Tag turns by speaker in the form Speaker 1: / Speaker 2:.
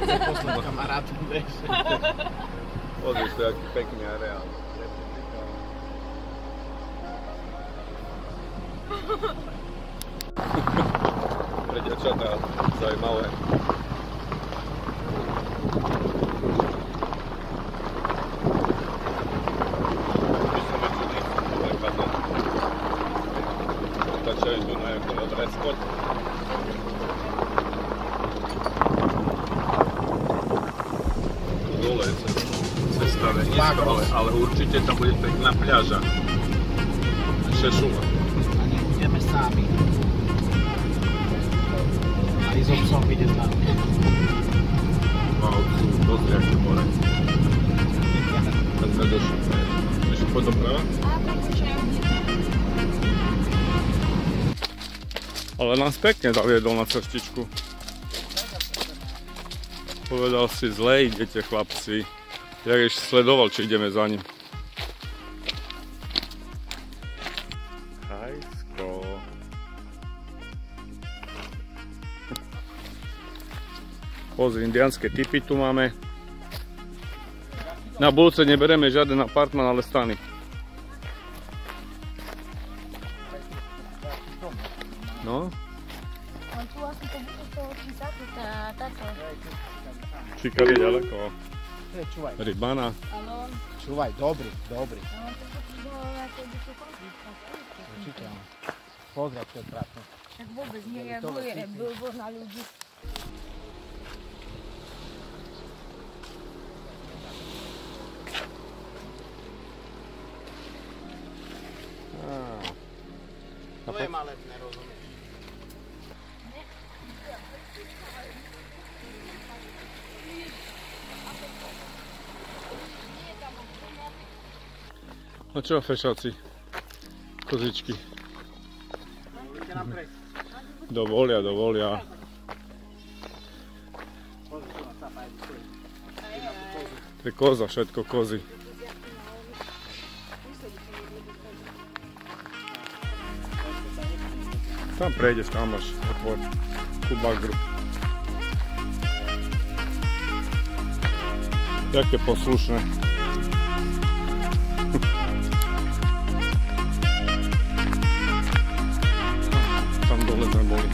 Speaker 1: chcem poslať kamarátu, vieš.
Speaker 2: Pozri si, aký pekný areál. Pre dievčatá zaujímavé. Tačajú tu na nejakom odrezko. Tu dole je cesta nízko, ale určite tam bude pekná pľaža. Šešula.
Speaker 1: A nebudeme sami. Aj so psom ide s nami.
Speaker 2: Wow, pozri, aké more. Tam sme došli. Ešte po doprava? Ale nás pekne zaviedol na cestičku. Povedal si, zle idete chlapci. Ja ešte sledoval, či ideme za ním. Hajsko. Pozri, indiánske typy tu máme. Na budúce nebereme žiaden apartman, ale stany. No?
Speaker 3: Tu asi to bude toho čísatu, táto.
Speaker 2: Číkali ďaleko.
Speaker 1: Čúvaj.
Speaker 2: Rybana.
Speaker 3: Áno.
Speaker 1: Čúvaj, dobrý.
Speaker 3: No, to sú nejaké byše konflikty.
Speaker 1: Určite áno. Pozrieť, čo je krásne.
Speaker 3: Tak vôbec nereaguje, bol na ľudí.
Speaker 1: To je maletné, rozumieš.
Speaker 2: No čo, fešáci? Kozičky. Dovolia. To je koza, všetko kozy. Tam prejdeš, tam máš otvor ku bagru. Jaké poslušné. Tam dole sme boli.